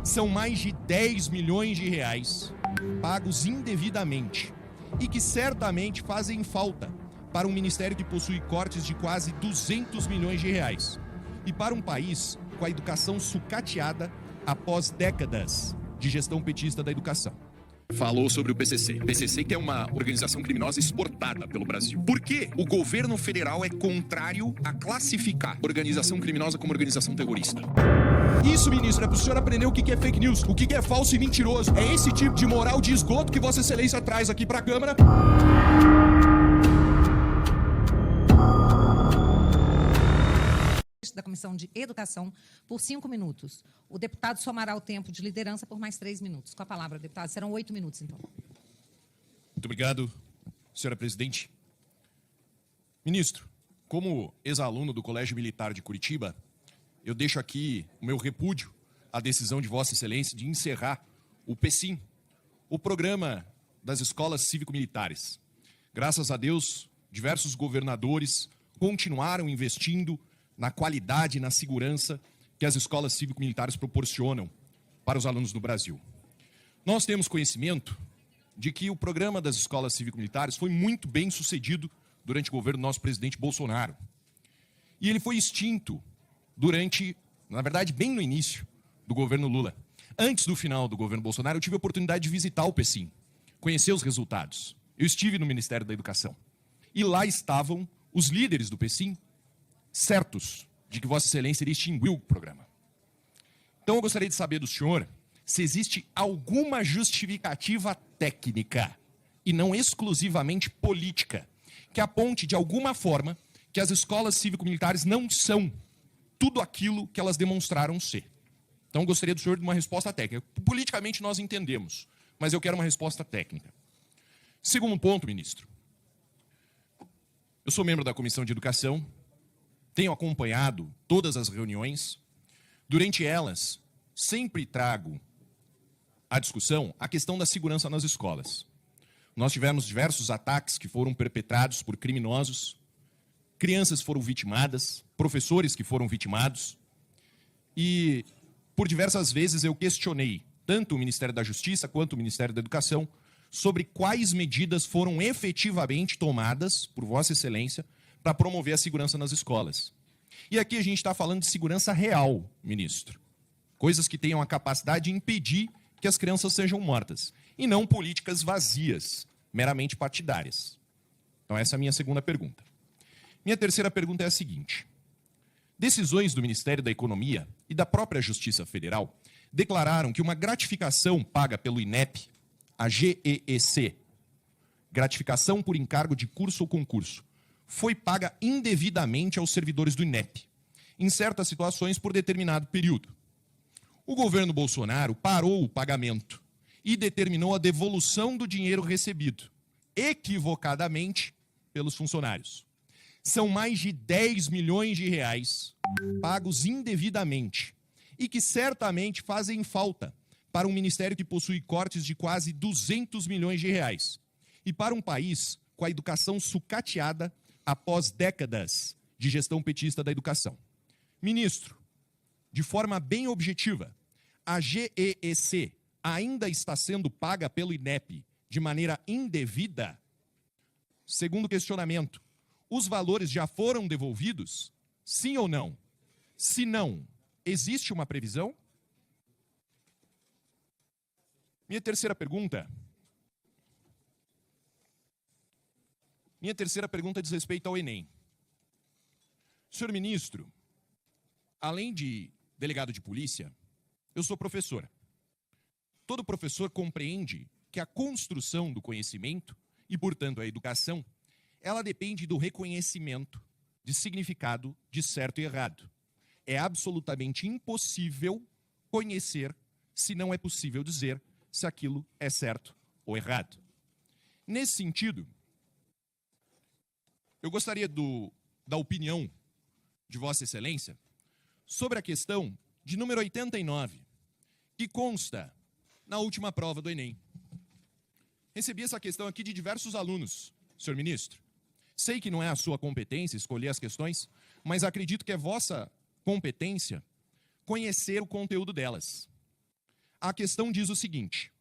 São mais de 10 milhões de reais pagos indevidamente e que certamente fazem falta para um ministério que possui cortes de quase 200 milhões de reais e para um país com a educação sucateada após décadas de gestão petista da educação. Falou sobre o PCC. PCC que é uma organização criminosa exportada pelo Brasil. Por que o governo federal é contrário a classificar organização criminosa como organização terrorista? Isso, ministro, é pro senhor aprender o que é fake news, o que é falso e mentiroso. É esse tipo de moral de esgoto que Vossa Excelência traz aqui pra Câmara. Da Comissão de Educação por 5 minutos. O deputado somará o tempo de liderança por mais 3 minutos. Com a palavra, deputado. Serão 8 minutos, então. Muito obrigado, senhora presidente. Ministro, como ex-aluno do Colégio Militar de Curitiba, eu deixo aqui o meu repúdio à decisão de Vossa Excelência de encerrar o PECIM, o Programa das Escolas Cívico-Militares. Graças a Deus, diversos governadores continuaram investindo na qualidade e na segurança que as escolas cívico-militares proporcionam para os alunos do Brasil. Nós temos conhecimento de que o programa das escolas cívico-militares foi muito bem sucedido durante o governo do nosso presidente Bolsonaro. E ele foi extinto durante, na verdade, bem no início do governo Lula. Antes do final do governo Bolsonaro, eu tive a oportunidade de visitar o PECIM, conhecer os resultados. Eu estive no Ministério da Educação. E lá estavam os líderes do PECIM certos de que Vossa Excelência iria extinguir o programa. Então eu gostaria de saber do senhor se existe alguma justificativa técnica e não exclusivamente política que aponte de alguma forma que as escolas cívico-militares não são tudo aquilo que elas demonstraram ser. Então eu gostaria do senhor de uma resposta técnica. Politicamente nós entendemos, mas eu quero uma resposta técnica. Segundo ponto, ministro. Eu sou membro da Comissão de Educação, tenho acompanhado todas as reuniões. Durante elas, sempre trago à discussão a questão da segurança nas escolas. Nós tivemos diversos ataques que foram perpetrados por criminosos, crianças foram vitimadas, professores que foram vitimados, e por diversas vezes eu questionei tanto o Ministério da Justiça quanto o Ministério da Educação sobre quais medidas foram efetivamente tomadas por Vossa Excelência para promover a segurança nas escolas. E aqui a gente está falando de segurança real, ministro. Coisas que tenham a capacidade de impedir que as crianças sejam mortas. E não políticas vazias, meramente partidárias. Então essa é a minha segunda pergunta. Minha terceira pergunta é a seguinte. Decisões do Ministério da Economia e da própria Justiça Federal declararam que uma gratificação paga pelo INEP, a GEEC, gratificação por encargo de curso ou concurso, foi paga indevidamente aos servidores do INEP, em certas situações por determinado período. O governo Bolsonaro parou o pagamento e determinou a devolução do dinheiro recebido, equivocadamente, pelos funcionários. São mais de 10 milhões de reais pagos indevidamente e que certamente fazem falta para um ministério que possui cortes de quase 200 milhões de reais e para um país com a educação sucateada após décadas de gestão petista da educação. Ministro, de forma bem objetiva, a GEEC ainda está sendo paga pelo INEP de maneira indevida? Segundo questionamento, os valores já foram devolvidos? Sim ou não? Se não, existe uma previsão? Minha terceira pergunta diz respeito ao Enem. Senhor ministro, além de delegado de polícia, eu sou professor. Todo professor compreende que a construção do conhecimento e, portanto, a educação, ela depende do reconhecimento de significado de certo e errado. É absolutamente impossível conhecer se não é possível dizer se aquilo é certo ou errado. Nesse sentido, eu gostaria da opinião de Vossa Excelência sobre a questão de número 89, que consta na última prova do Enem. Recebi essa questão aqui de diversos alunos, senhor ministro. Sei que não é a sua competência escolher as questões, mas acredito que é vossa competência conhecer o conteúdo delas. A questão diz o seguinte: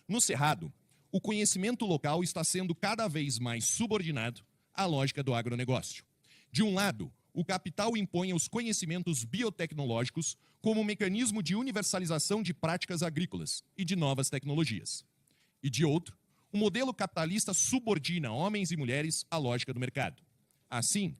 no Cerrado, o conhecimento local está sendo cada vez mais subordinado à lógica do agronegócio. De um lado, o capital impõe os conhecimentos biotecnológicos como mecanismo de universalização de práticas agrícolas e de novas tecnologias. E de outro, o modelo capitalista subordina homens e mulheres à lógica do mercado. Assim,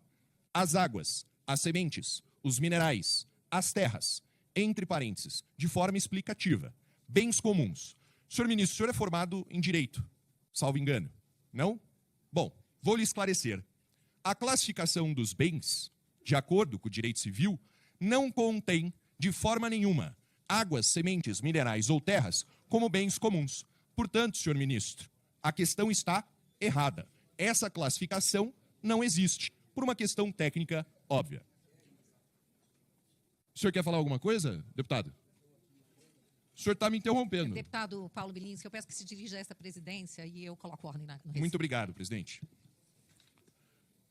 as águas, as sementes, os minerais, as terras, entre parênteses, de forma explicativa, bens comuns. Senhor ministro, o senhor é formado em Direito, salvo engano, não? Bom, vou lhe esclarecer. A classificação dos bens, de acordo com o direito civil, não contém, de forma nenhuma, águas, sementes, minerais ou terras como bens comuns. Portanto, senhor ministro, a questão está errada. Essa classificação não existe, por uma questão técnica óbvia. O senhor quer falar alguma coisa, deputado? O senhor está me interrompendo. Deputado Paulo Bilinski, eu peço que se dirija a esta presidência e eu coloco ordem no recinto. Muito obrigado, presidente.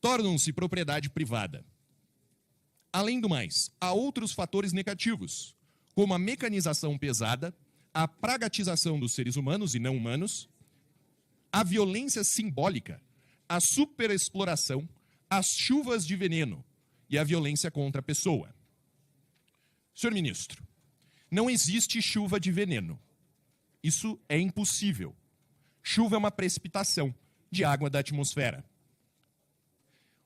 Tornam-se propriedade privada. Além do mais, há outros fatores negativos, como a mecanização pesada, a pragatização dos seres humanos e não humanos, a violência simbólica, a superexploração, as chuvas de veneno e a violência contra a pessoa. Senhor ministro, não existe chuva de veneno. Isso é impossível. Chuva é uma precipitação de água da atmosfera.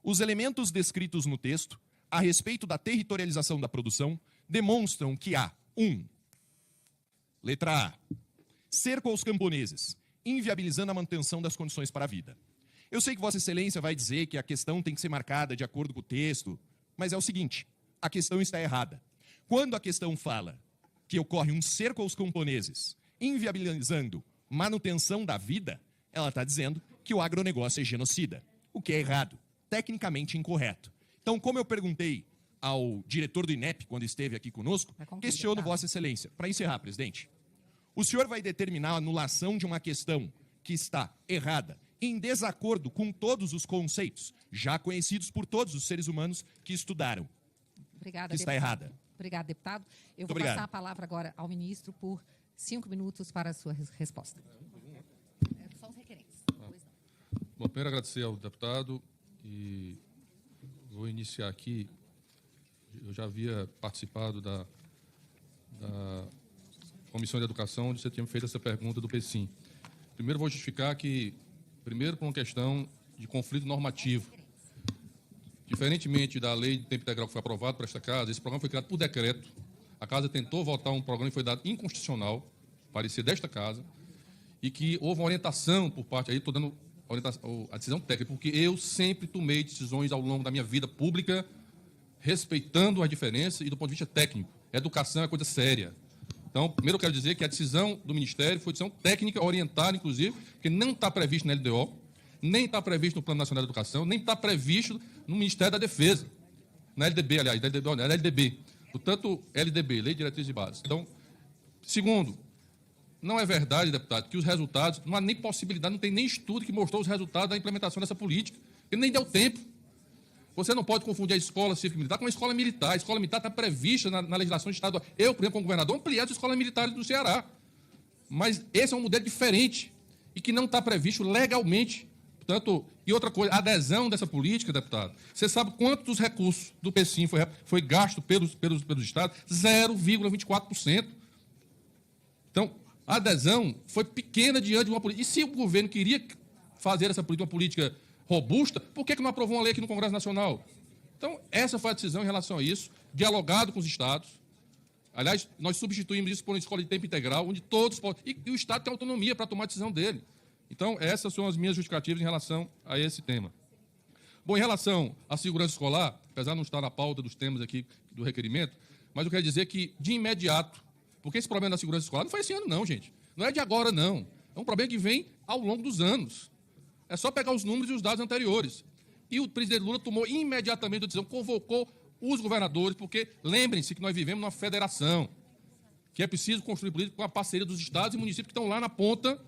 Os elementos descritos no texto a respeito da territorialização da produção demonstram que há 1. Letra A. Cerco aos camponeses, inviabilizando a manutenção das condições para a vida. Eu sei que Vossa Excelência vai dizer que a questão tem que ser marcada de acordo com o texto, mas é o seguinte, a questão está errada. Quando a questão fala que ocorre um cerco aos camponeses, inviabilizando manutenção da vida, ela está dizendo que o agronegócio é genocida, o que é errado, tecnicamente incorreto. Então, como eu perguntei ao diretor do INEP, quando esteve aqui conosco, questiono Vossa Excelência. Para encerrar, presidente, o senhor vai determinar a anulação de uma questão que está errada, em desacordo com todos os conceitos, já conhecidos por todos os seres humanos que estudaram. Obrigada, que está deputado. errada. Obrigada, deputado. Eu Muito vou obrigado. passar a palavra agora ao ministro por 5 minutos para a sua resposta. São os requerentes. Pois não. Bom, primeiro agradecer ao deputado e vou iniciar aqui. Eu já havia participado da Comissão de Educação, onde você tinha feito essa pergunta do PSIM. Primeiro, vou justificar que, primeiro, por uma questão de conflito normativo. Diferentemente da lei de tempo integral que foi aprovada para esta Casa, esse programa foi criado por decreto. A Casa tentou votar um programa que foi dado inconstitucional, parecer desta Casa, e que houve uma orientação por parte, aí estou dando a decisão técnica, porque eu sempre tomei decisões ao longo da minha vida pública, respeitando as diferenças e do ponto de vista técnico. Educação é coisa séria. Então, primeiro eu quero dizer que a decisão do Ministério foi decisão técnica, orientada, inclusive, que não está previsto na LDO, nem está previsto no Plano Nacional de Educação, nem está previsto no Ministério da Defesa, na LDB, aliás, na LDB. Portanto, LDB, Lei de Diretrizes e Bases. Então, segundo, não é verdade, deputado, que os resultados, não há nem possibilidade, não tem nem estudo que mostrou os resultados da implementação dessa política, porque nem deu tempo. Você não pode confundir a escola cívico-militar com a escola militar. A escola militar está prevista na legislação estadual. Eu, por exemplo, como governador, ampliei as escolas militares do Ceará. Mas esse é um modelo diferente e que não está previsto legalmente. Portanto, e outra coisa, a adesão dessa política, deputado, você sabe quanto dos recursos do PSIM foi gasto pelos estados? 0,24%. Então, a adesão foi pequena diante de uma política. E se o governo queria fazer essa política uma política robusta, por que não aprovou uma lei aqui no Congresso Nacional? Então, essa foi a decisão em relação a isso, dialogado com os estados. Aliás, nós substituímos isso por uma escola de tempo integral, onde todos podem... E o Estado tem autonomia para tomar a decisão dele. Então, essas são as minhas justificativas em relação a esse tema. Bom, em relação à segurança escolar, apesar de não estar na pauta dos temas aqui do requerimento, mas eu quero dizer que, de imediato, porque esse problema da segurança escolar não foi esse ano, não, gente. Não é de agora, não. É um problema que vem ao longo dos anos. É só pegar os números e os dados anteriores. E o presidente Lula tomou imediatamente a decisão, convocou os governadores, porque lembrem-se que nós vivemos numa federação, que é preciso construir política com a parceria dos estados e municípios que estão lá na ponta,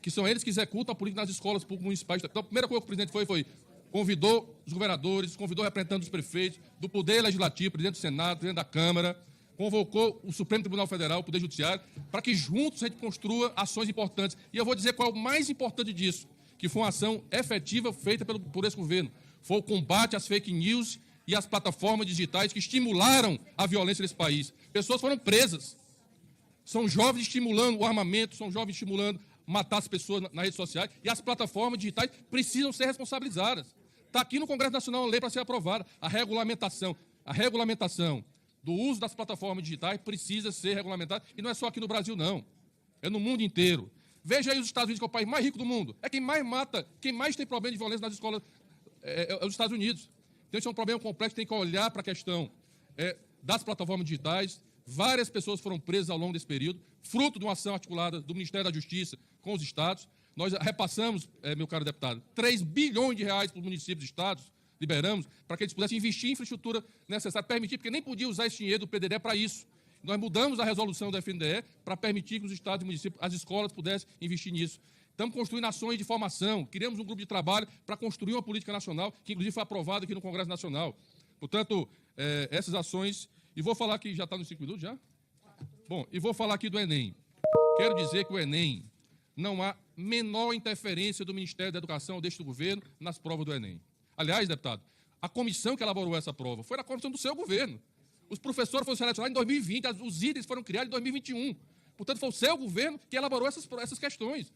que são eles que executam a política nas escolas públicas municipais. Então, a primeira coisa que o presidente foi convidou os governadores, convidou representantes dos prefeitos, do Poder Legislativo, presidente do Senado, presidente da Câmara, convocou o Supremo Tribunal Federal, o Poder Judiciário, para que juntos a gente construa ações importantes. E eu vou dizer qual é o mais importante disso, que foi uma ação efetiva feita por esse governo. Foi o combate às fake news e às plataformas digitais que estimularam a violência nesse país. Pessoas foram presas. São jovens estimulando o armamento, são jovens estimulando matar as pessoas nas redes sociais, e as plataformas digitais precisam ser responsabilizadas. Está aqui no Congresso Nacional uma lei para ser aprovada. A regulamentação do uso das plataformas digitais precisa ser regulamentada, e não é só aqui no Brasil, não. É no mundo inteiro. Veja aí os Estados Unidos, que é o país mais rico do mundo. É quem mais mata, quem mais tem problema de violência nas escolas é os Estados Unidos. Então, esse é um problema complexo, tem que olhar para a questão das plataformas digitais. Várias pessoas foram presas ao longo desse período, fruto de uma ação articulada do Ministério da Justiça com os estados. Nós repassamos, meu caro deputado, 3 bilhões de reais para os municípios e estados, liberamos, para que eles pudessem investir em infraestrutura necessária, permitir, porque nem podia usar esse dinheiro do PDD para isso. Nós mudamos a resolução do FNDE para permitir que os estados e municípios, as escolas pudessem investir nisso. Estamos construindo ações de formação, criamos um grupo de trabalho para construir uma política nacional, que inclusive foi aprovada aqui no Congresso Nacional. Portanto, essas ações... E vou falar que já está nos 5 minutos, já? Bom, e vou falar aqui do Enem. Quero dizer que o Enem não há menor interferência do Ministério da Educação ou deste governo nas provas do Enem. Aliás, deputado, a comissão que elaborou essa prova foi a comissão do seu governo. Os professores foram selecionados em 2020, os ídolos foram criados em 2021. Portanto, foi o seu governo que elaborou essas questões.